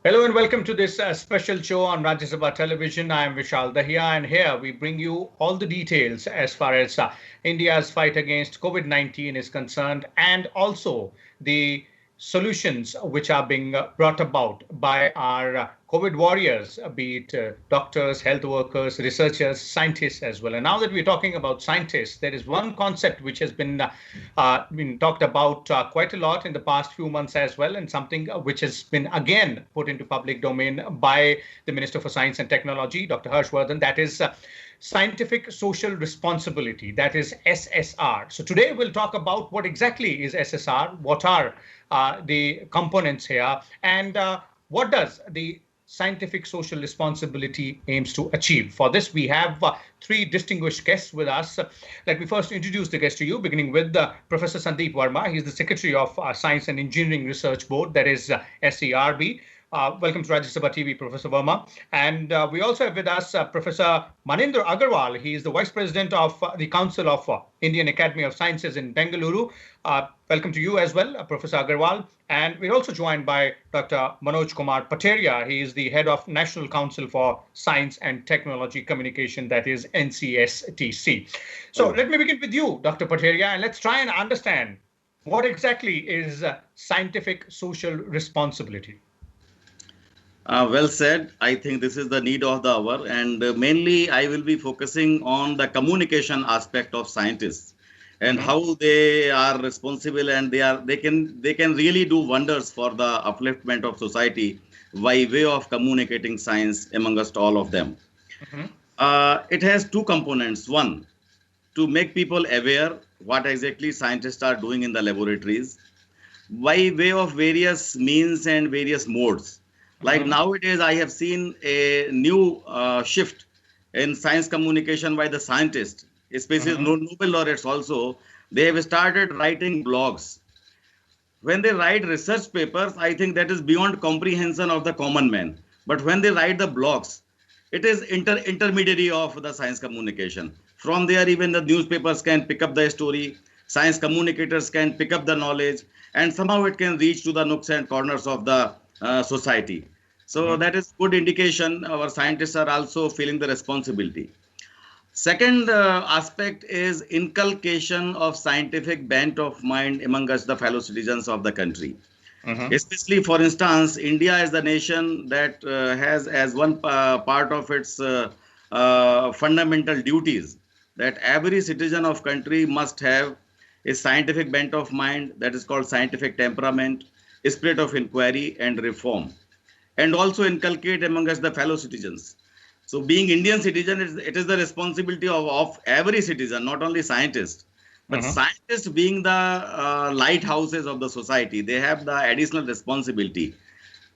Hello and welcome to this special show on Rajya Sabha Television. I am Vishal Dahiya, and here we bring you all the details as far as India's fight against COVID-19 is concerned, and also the solutions which are being brought about by our COVID warriors, be it doctors, health workers, researchers, scientists as well. And now that we're talking about scientists, there is one concept which has been talked about quite a lot in the past few months as well, and something which has been again put into public domain by the Minister for Science and Technology, Dr. Harshvardhan. That is scientific social responsibility, that is SSR. So today we'll talk about what exactly is SSR, what are the components here, and what does the scientific social responsibility aims to achieve. For this, we have three distinguished guests with us. Let me first introduce the guests to you, beginning with Professor Sandeep Verma. He's the Secretary of Science and Engineering Research Board, that is SERB. Welcome to Rajya Sabha TV, Professor Verma. And we also have with us Professor Manindra Agrawal. He is the Vice President of the Council of Indian Academy of Sciences in Bangalore. Welcome to you as well, Professor Agrawal. And we're also joined by Dr. Manoj Kumar Pateria. He is the Head of National Council for Science and Technology Communication, that is NCSTC. So let me begin with you, Dr. Pateria, and let's try and understand what exactly is scientific social responsibility. Well said. I think this is the need of the hour, and mainly I will be focusing on the communication aspect of scientists and how they are responsible, and they can really do wonders for the upliftment of society by way of communicating science amongst all of them. It has two components. One, to make people aware what exactly scientists are doing in the laboratories by way of various means and various modes. Like nowadays, I have seen a new shift in science communication by the scientists, especially Nobel laureates also. They have started writing blogs. When they write research papers, I think that is beyond comprehension of the common man. But when they write the blogs, it is intermediary of the science communication. From there, even the newspapers can pick up the story, science communicators can pick up the knowledge, and somehow it can reach to the nooks and corners of the society. So that is good indication. Our scientists are also feeling the responsibility. Second aspect is inculcation of scientific bent of mind among us, the fellow citizens of the country. Especially, for instance, India is the nation that has as one part of its fundamental duties that every citizen of country must have a scientific bent of mind, that is called scientific temperament, spirit of inquiry and reform, and also inculcate among us the fellow citizens. So being Indian citizen, it is the responsibility of every citizen, not only scientists. But scientists being the lighthouses of the society, they have the additional responsibility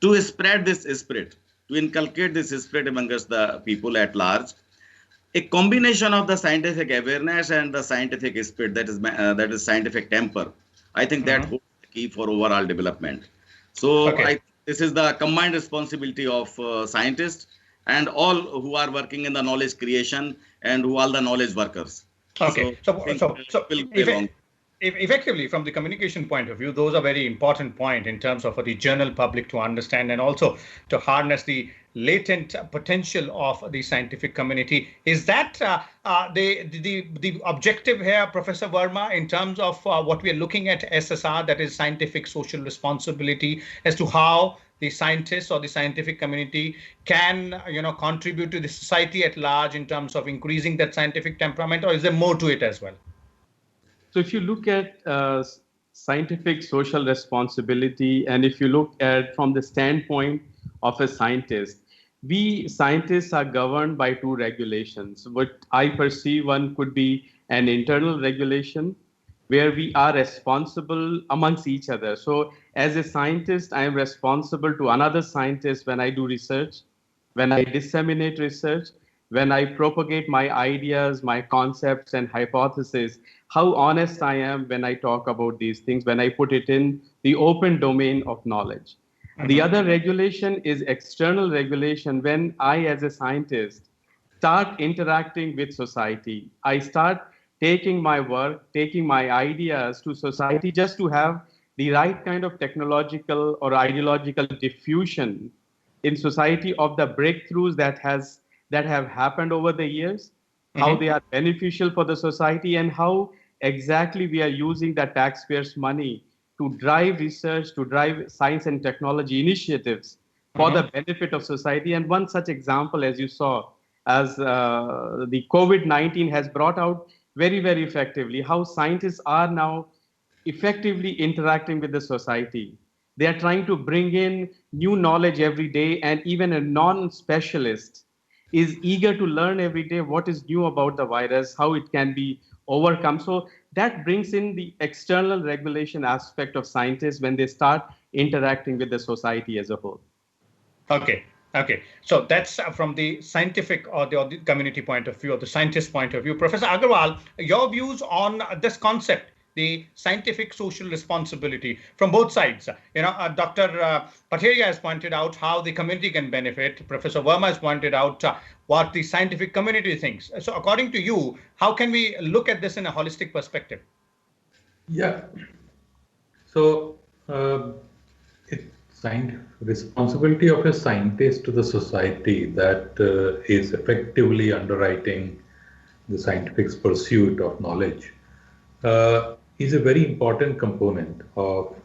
to spread this spirit, to inculcate this spirit among us the people at large. A combination of the scientific awareness and the scientific spirit, that is scientific temper, I think that holds the key for overall development. So this is the combined responsibility of scientists and all who are working in the knowledge creation and who are the knowledge workers. Effectively, from the communication point of view, those are very important point in terms of for the general public to understand and also to harness the latent potential of the scientific community. Is that the objective here, Professor Verma, in terms of what we are looking at SSR, that is scientific social responsibility, as to how the scientists or the scientific community can, contribute to the society at large in terms of increasing that scientific temperament, or is there more to it as well? So if you look at scientific social responsibility, and if you look at from the standpoint of a scientist, we scientists are governed by two regulations. What I perceive, one could be an internal regulation where we are responsible amongst each other. So as a scientist, I am responsible to another scientist when I do research, when I disseminate research, when I propagate my ideas, my concepts and hypotheses, how honest I am when I talk about these things, when I put it in the open domain of knowledge. The other regulation is external regulation. When I, as a scientist, start interacting with society, I start taking my work, taking my ideas to society just to have the right kind of technological or ideological diffusion in society of the breakthroughs that have happened over the years, how they are beneficial for the society, and how exactly we are using the taxpayers' money to drive research, to drive science and technology initiatives for the benefit of society. And one such example, as you saw, as the COVID-19 has brought out very, very effectively how scientists are now effectively interacting with the society. They are trying to bring in new knowledge every day, and even a non-specialist is eager to learn every day what is new about the virus, how it can be overcome. So that brings in the external regulation aspect of scientists when they start interacting with the society as a whole. Okay. Okay. So that's from the scientific or the community point of view, or the scientist point of view. Professor Agrawal, your views on this concept, the scientific social responsibility from both sides. Dr. Pateria has pointed out how the community can benefit. Professor Verma has pointed out what the scientific community thinks. So according to you, how can we look at this in a holistic perspective? Yeah. So it's responsibility of a scientist to the society that is effectively underwriting the scientific pursuit of knowledge is a very important component of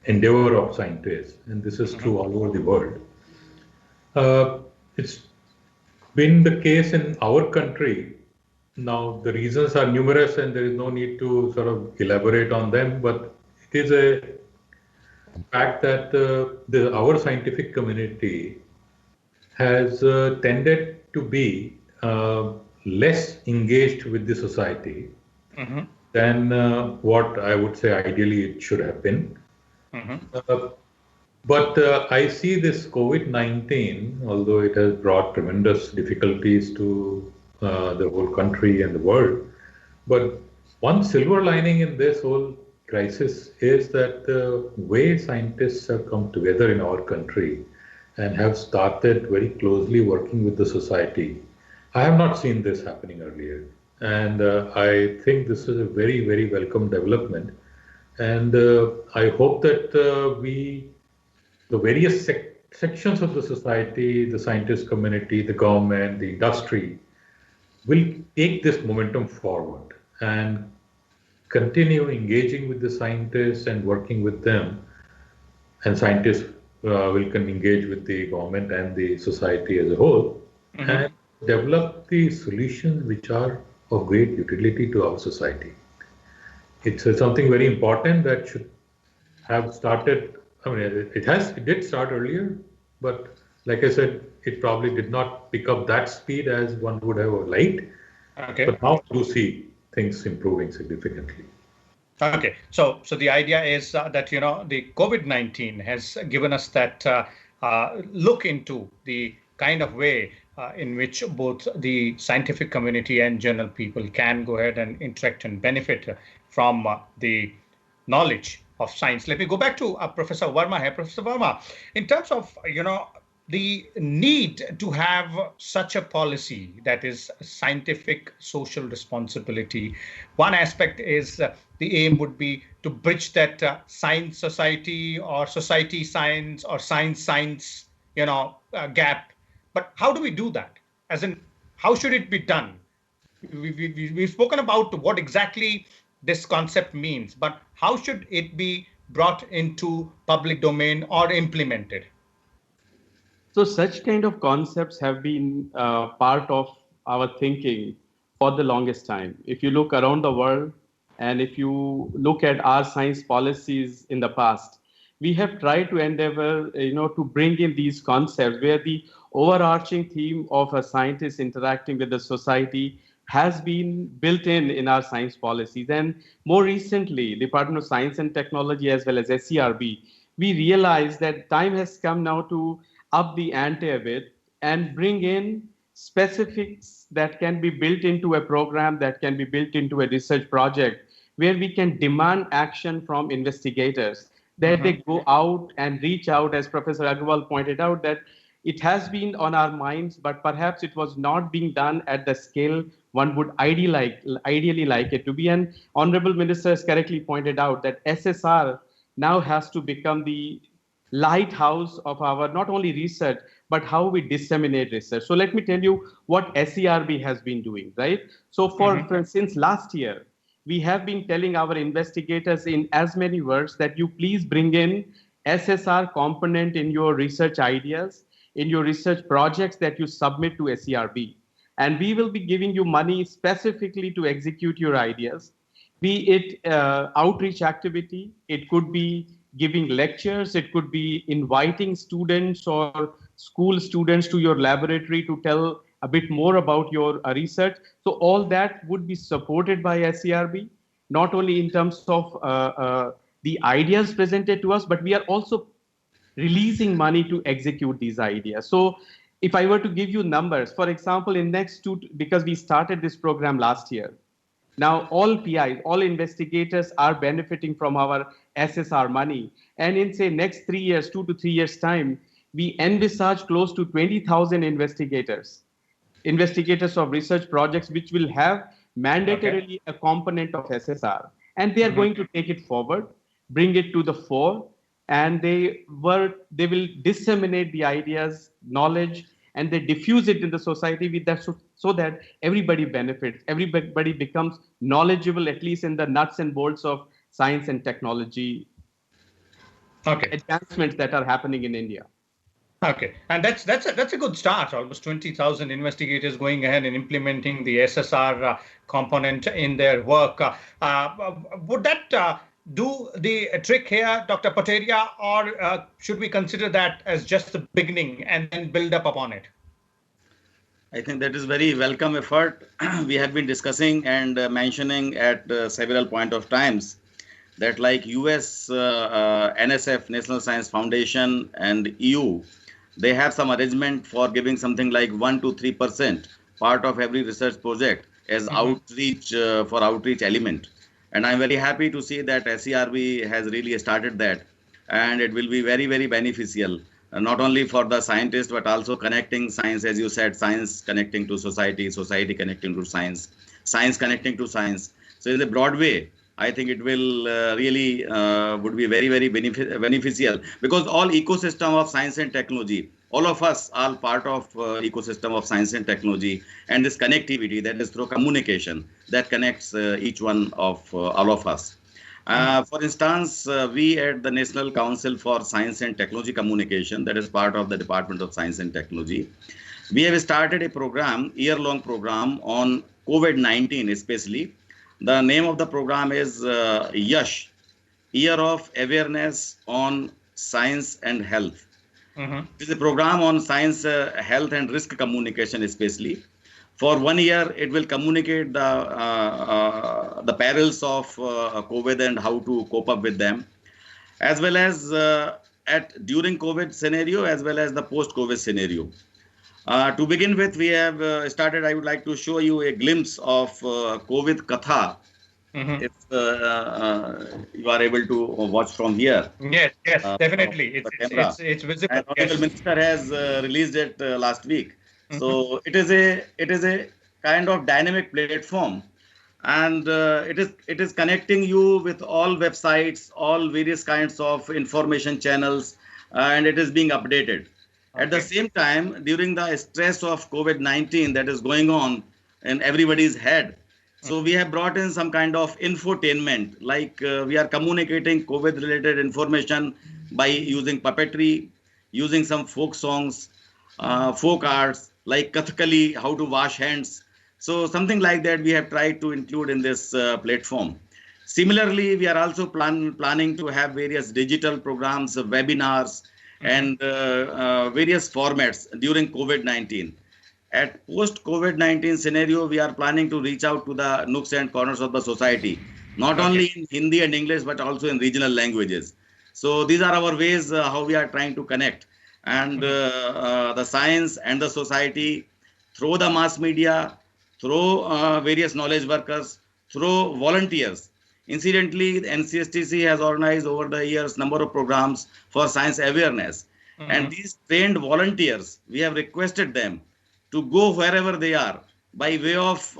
endeavor of scientists, and this is true all over the world. It's been the case in our country. Now, the reasons are numerous and there is no need to sort of elaborate on them, but it is a fact that our scientific community has tended to be less engaged with the society than what I would say ideally it should have been. But I see this COVID-19, although it has brought tremendous difficulties to the whole country and the world, but one silver lining in this whole crisis is that the way scientists have come together in our country and have started very closely working with the society. I have not seen this happening earlier. And I think this is a very, very welcome development. And I hope that the various sections of the society, the scientist community, the government, the industry, will take this momentum forward and continue engaging with the scientists and working with them. And scientists will engage with the government and the society as a whole and develop the solutions which are of great utility to our society. It's something very important that should have started. I mean, it did start earlier, but like I said, it probably did not pick up that speed as one would have liked. Okay. But now you see things improving significantly. Okay, so the idea is that the COVID-19 has given us that look into the kind of way in which both the scientific community and general people can go ahead and interact and benefit from the knowledge of science. Let me go back to Professor Verma here. Professor Verma, in terms of the need to have such a policy that is scientific social responsibility, one aspect is the aim would be to bridge that science society or society science or science gap. But how do we do that? As in, how should it be done? We've spoken about what exactly this concept means, but how should it be brought into public domain or implemented? So such kind of concepts have been part of our thinking for the longest time. If you look around the world and if you look at our science policies in the past, we have tried to endeavor, to bring in these concepts where the overarching theme of a scientist interacting with the society has been built in our science policies. And more recently, Department of Science and Technology as well as SERB, we realized that time has come now to up the ante a bit and bring in specifics that can be built into a program, that can be built into a research project, where we can demand action from investigators, that they go out and reach out, as Professor Agrawal pointed out, that it has been on our minds, but perhaps it was not being done at the scale one would ideally like it to be. And Honorable Minister has correctly pointed out that SSR now has to become the lighthouse of our not only research, but how we disseminate research. So let me tell you what SERB has been doing, right? So since last year, we have been telling our investigators in as many words that you please bring in SSR component in your research ideas, in your research projects that you submit to SERB. And we will be giving you money specifically to execute your ideas, be it outreach activity, it could be giving lectures, it could be inviting students or school students to your laboratory to tell a bit more about your research. So all that would be supported by SERB, not only in terms of the ideas presented to us, but we are also releasing money to execute these ideas. So if I were to give you numbers, for example, in next because we started this program last year, now all PIs, all investigators are benefiting from our SSR money. And in say next 3 years, 2 to 3 years time, we envisage close to 20,000 investigators of research projects, which will have mandatorily a component of SSR. And they are going to take it forward, bring it to the fore, and they will disseminate the ideas, knowledge, and they diffuse it in the society with that, so that everybody benefits, everybody becomes knowledgeable, at least in the nuts and bolts of science and technology advancements that are happening in India. Okay, and that's a good start. Almost 20,000 investigators going ahead and implementing the SSR component in their work. Would that do the trick here, Dr. Pateria, or should we consider that as just the beginning and then build up upon it? I think that is very welcome effort. We have been discussing and mentioning at several point of times that like US, NSF, National Science Foundation, and EU, they have some arrangement for giving something like 1 to 3% part of every research project as outreach for outreach element. And I'm very happy to see that SERB has really started that, and it will be very, very beneficial, not only for the scientists, but also connecting science, as you said, science connecting to society, society connecting to science, science connecting to science. So in a broad way, I think it will really would be very, very beneficial, because all ecosystem of science and technology, all of us are part of ecosystem of science and technology, and this connectivity that is through communication that connects each one of all of us. For instance, we at the National Council for Science and Technology Communication, that is part of the Department of Science and Technology, we have started a program, year-long program on COVID-19 especially. The name of the program is YASH, Year of Awareness on Science and Health. It is a program on science, health, and risk communication especially. For 1 year, it will communicate the perils of COVID and how to cope up with them, as well as during COVID scenario, as well as the post-COVID scenario. To begin with, we have started, I would like to show you a glimpse of COVID Katha, if you are able to watch from here. Yes, definitely. It's visible. And Honorable Minister has released it last week. So it is a kind of dynamic platform, and it is connecting you with all websites, all various kinds of information channels, and it is being updated. At the same time, during the stress of COVID-19 that is going on in everybody's head, so we have brought in some kind of infotainment, like we are communicating COVID-related information by using puppetry, using some folk songs, folk arts, like Kathakali, how to wash hands. So something like that we have tried to include in this platform. Similarly, we are also planning to have various digital programs, webinars, and various formats during COVID-19. At post-COVID-19 scenario, we are planning to reach out to the nooks and corners of the society, not only in Hindi and English, but also in regional languages. So these are our ways how we are trying to connect. And the science and the society through the mass media, through various knowledge workers, through volunteers. Incidentally, the NCSTC has organized over the years number of programs for science awareness. And these trained volunteers, we have requested them to go wherever they are by way of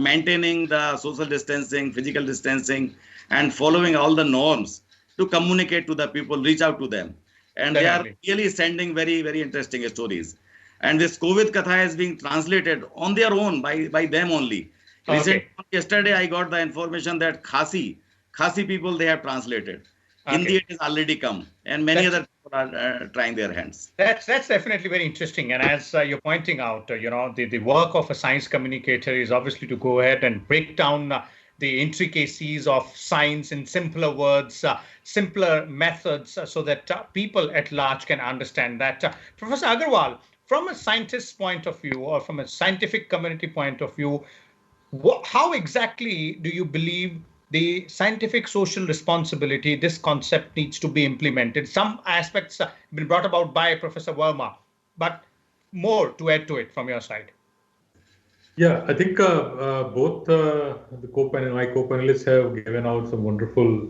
maintaining the social distancing, physical distancing, and following all the norms to communicate to the people, reach out to them. and they are really sending very, very interesting stories. And this COVID Katha is being translated on their own by them only. Recently, yesterday, I got the information that Khasi people, they have translated. Hindi, it has already come, and many other people are trying their hands. That's definitely very interesting. And as you're pointing out, the work of a science communicator is obviously to go ahead and break down the intricacies of science in simpler words, simpler methods, so that people at large can understand that. Professor Agrawal, from a scientist's point of view, or from a scientific community point of view, how exactly do you believe the scientific social responsibility, this concept needs to be implemented? Some aspects have been brought about by Professor Verma, but more to add to it from your side. Yeah, I think both my co-panelists have given out some wonderful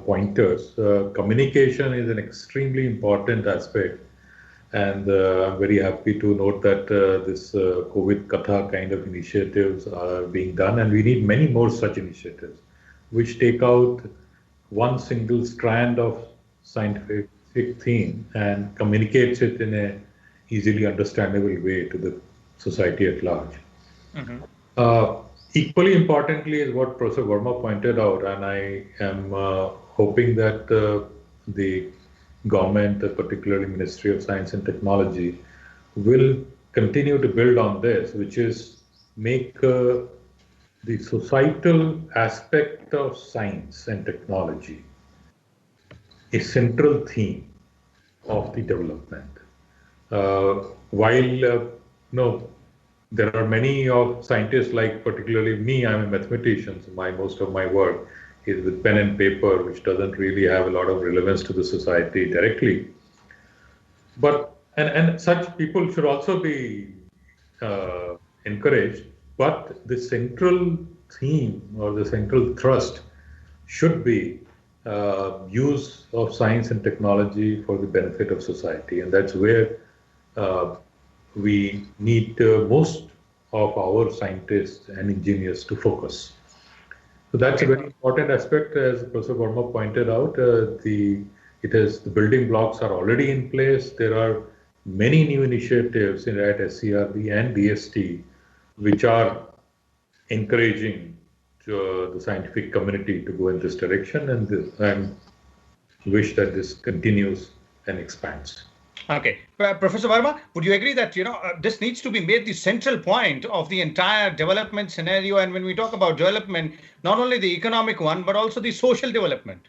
pointers. Communication is an extremely important aspect. And I'm very happy to note that this COVID Katha kind of initiatives are being done, and we need many more such initiatives, which take out one single strand of scientific theme and communicates it in a easily understandable way to the society at large. Equally importantly is what Professor Verma pointed out, and I am hoping that the government, particularly Ministry of Science and Technology, will continue to build on this, which is make the societal aspect of science and technology a central theme of the development. While there are many of scientists, like particularly me, I'm a mathematician, so most of my work is with pen and paper, which doesn't really have a lot of relevance to the society directly. But and such people should also be encouraged. But the central theme or the central thrust should be use of science and technology for the benefit of society, and that's where we need most of our scientists and engineers to focus. So that's a very important aspect, as Professor Verma pointed out. The building blocks are already in place. There are many new initiatives at SERB and DST, which are encouraging the scientific community to go in this direction, and wish that this continues and expands. Okay, Professor Verma, would you agree that this needs to be made the central point of the entire development scenario? And when we talk about development, not only the economic one, but also the social development.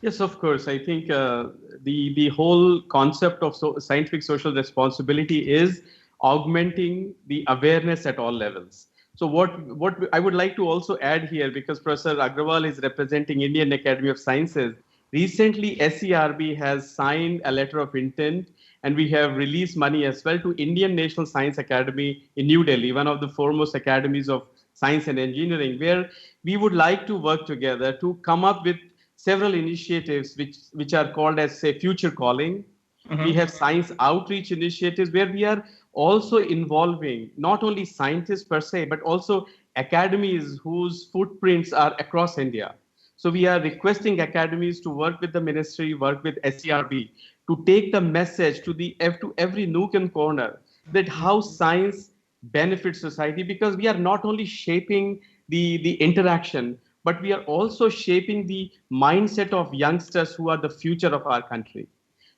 Yes, of course. I think the whole concept of scientific social responsibility is augmenting the awareness at all levels. So what I would like to also add here, because Professor Agrawal is representing Indian Academy of Sciences, recently SERB has signed a letter of intent, and we have released money as well to Indian National Science Academy in New Delhi, one of the foremost academies of science and engineering, where we would like to work together to come up with several initiatives which are called as, say, future calling. We have science outreach initiatives where we are also involving not only scientists per se, but also academies whose footprints are across India. So we are requesting academies to work with the ministry, work with SERB, to take the message to every nook and corner that how science benefits society, because we are not only shaping the interaction, but we are also shaping the mindset of youngsters who are the future of our country.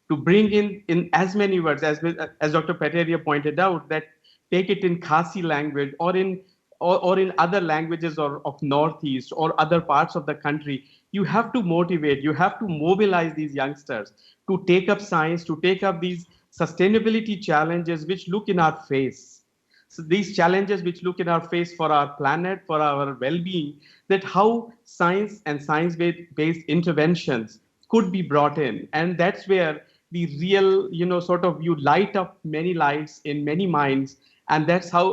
To bring in as many words as Dr. Pateria pointed out, that take it in Khasi language or in other languages of Northeast or other parts of the country. You have to motivate, you have to mobilize these youngsters to take up science, to take up these sustainability challenges which look in our face. So these challenges which look in our face for our planet, for our well-being, that how science and science-based interventions could be brought in. And that's where the real, you light up many lights in many minds, and that's how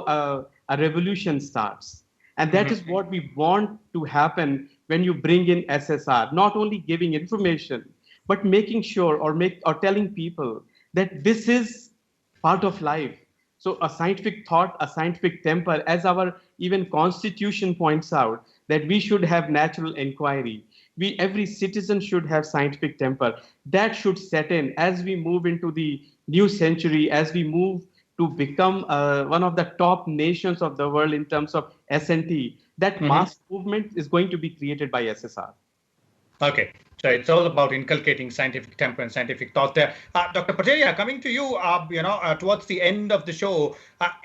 a revolution starts. And that is what we want to happen when you bring in SSR, not only giving information, but making sure or telling people that this is part of life. So a scientific thought, a scientific temper, as our even constitution points out, that we should have natural inquiry. every citizen should have scientific temper. That should set in as we move into the new century, as we move to become one of the top nations of the world in terms of S&T. That mass movement is going to be created by SSR. Okay, so it's all about inculcating scientific temper and scientific thought there. Dr. Patel, coming to you, towards the end of the show,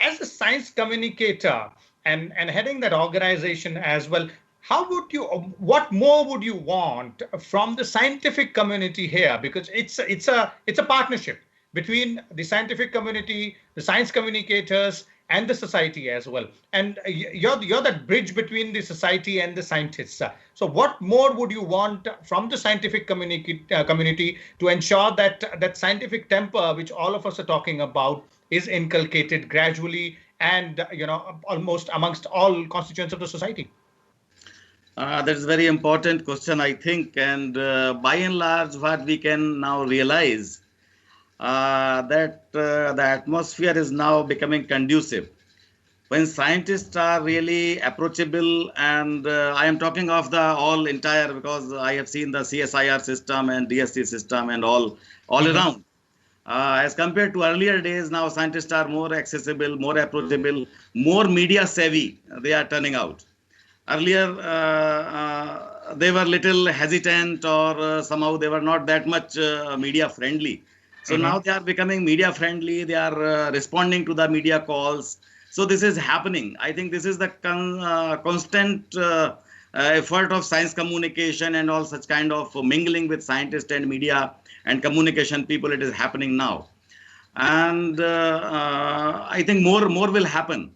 as a science communicator and heading that organization as well, how would you, what more would you want from the scientific community here? Because it's a partnership between the scientific community, the science communicators, and the society as well. And you're that bridge between the society and the scientists. So what more would you want from the scientific community to ensure that scientific temper, which all of us are talking about, is inculcated gradually and almost amongst all constituents of the society? That is a very important question, I think. And by and large, what we can now realize that the atmosphere is now becoming conducive. When scientists are really approachable, and I am talking of the entire, because I have seen the CSIR system and DSC system and all around. As compared to earlier days, now scientists are more accessible, more approachable, more media savvy. They are turning out. Earlier, they were little hesitant, or somehow they were not that much media friendly. So now they are becoming media friendly. They are responding to the media calls. So this is happening. I think this is the constant effort of science communication and all such kind of mingling with scientists and media and communication people. It is happening now, and I think more will happen.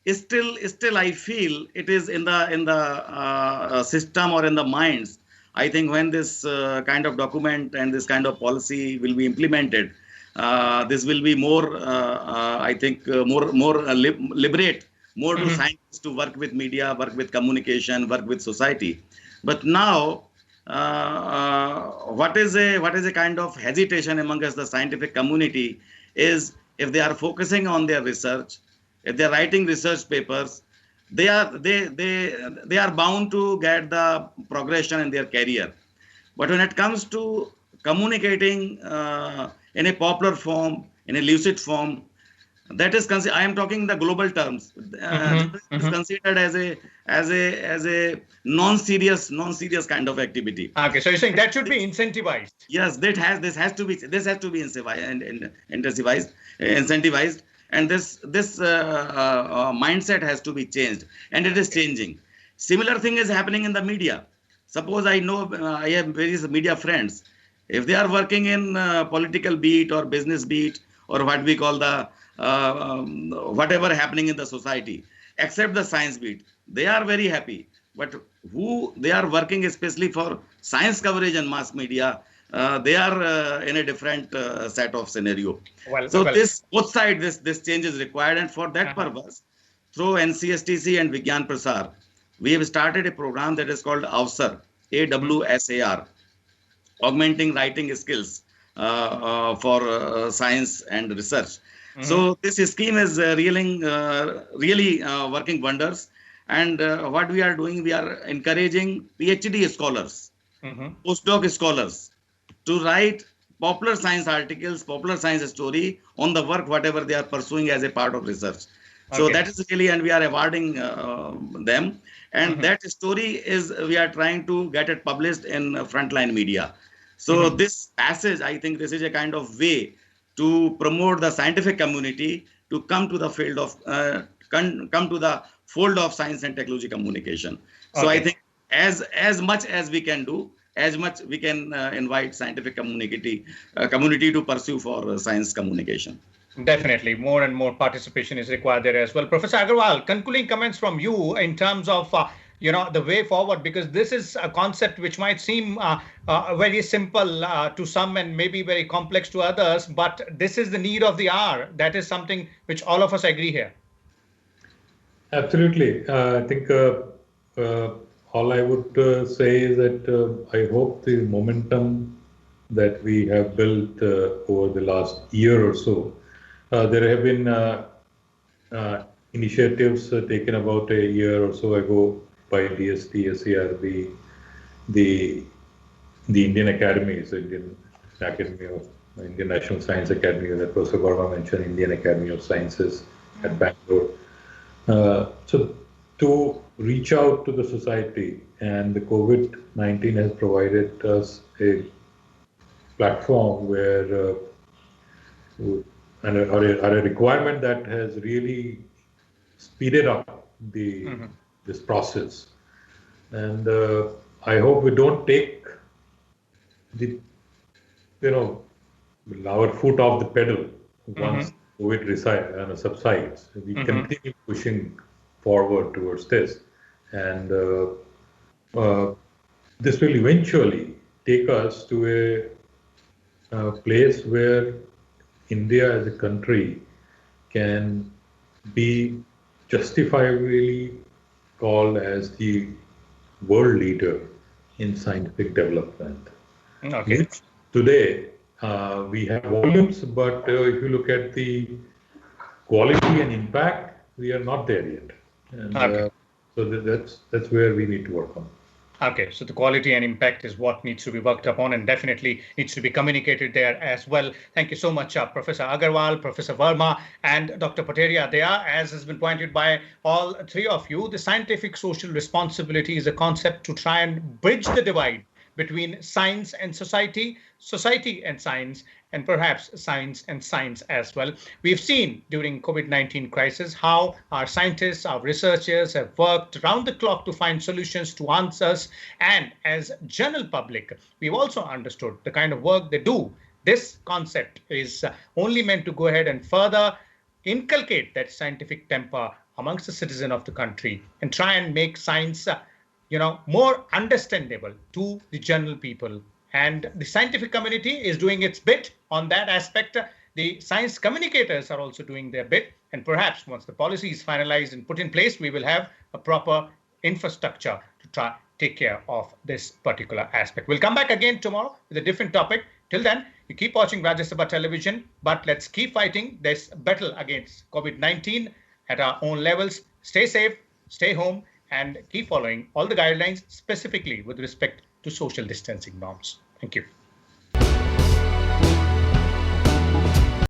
Still, I feel it is in the system or in the minds. I think when this kind of document and this kind of policy will be implemented, this will be more, I think, more liberate, more to scientists to work with media, work with communication, work with society. But now, what is a kind of hesitation amongst the scientific community is if they are focusing on their research, if they are writing research papers, they are bound to get the progression in their career. But when it comes to communicating in a popular form, in a lucid form, that is I am talking the global terms. Is considered as a non-serious kind of activity. Okay, so you're saying that should be incentivized. Yes, this has to be incentivized. And this mindset has to be changed, and it is changing. Similar thing is happening in the media. Suppose I know I have various media friends. If they are working in political beat or business beat or what we call the whatever happening in the society, except the science beat, they are very happy. But who they are working especially for science coverage and mass media, they are in a different set of scenario. This both sides, this change is required, and for that purpose, through NCSTC and Vigyan Prasar, we have started a program that is called AWSAR, AWSAR, Augmenting Writing Skills for Science and Research. So this scheme is really working wonders. And what we are doing, we are encouraging PhD scholars, postdoc scholars, to write popular science articles, popular science story on the work, whatever they are pursuing as a part of research. So that is really, and we are awarding them. And that story is, we are trying to get it published in frontline media. So this passage, I think this is a kind of way to promote the scientific community to come to the field of, come to the fold of science and technology communication. So I think as much as we can do, as much we can invite scientific community to pursue for science communication. Definitely, more and more participation is required there as well. Professor Agrawal, concluding comments from you in terms of the way forward, because this is a concept which might seem very simple to some and maybe very complex to others, but this is the need of the hour. That is something which all of us agree here. Absolutely. I think all I would say is that I hope the momentum that we have built over the last year or so, there have been initiatives taken about a year or so ago by DST, SERB, the Indian Academies, Indian National Science Academy, that Professor Verma mentioned, Indian Academy of Sciences at Bangalore. So to reach out to the society, and the COVID-19 has provided us a platform where and a requirement that has really speeded up this process. And I hope we don't take our foot off the pedal once COVID subsides. We continue pushing forward towards this, and this will eventually take us to a place where India as a country can be justifiably called as the world leader in scientific development. Okay. Which today we have volumes, but if you look at the quality and impact, we are not there yet. And so that's where we need to work on. Okay, so the quality and impact is what needs to be worked upon, and definitely needs to be communicated there as well. Thank you so much, Professor Agrawal, Professor Verma, and Dr. Pateria. There, as has been pointed by all three of you, the scientific social responsibility is a concept to try and bridge the divide between science and society, society and science, and perhaps science and science as well. We've seen during COVID-19 crisis how our scientists, our researchers have worked around the clock to find solutions to answers. And as general public, we've also understood the kind of work they do. This concept is only meant to go ahead and further inculcate that scientific temper amongst the citizen of the country and try and make science more understandable to the general people. And the scientific community is doing its bit on that aspect. The science communicators are also doing their bit. And perhaps once the policy is finalized and put in place, we will have a proper infrastructure to try take care of this particular aspect. We'll come back again tomorrow with a different topic. Till then, you keep watching Rajya Sabha television, but let's keep fighting this battle against COVID-19 at our own levels. Stay safe, stay home, and keep following all the guidelines, specifically with respect to social distancing norms. Thank you.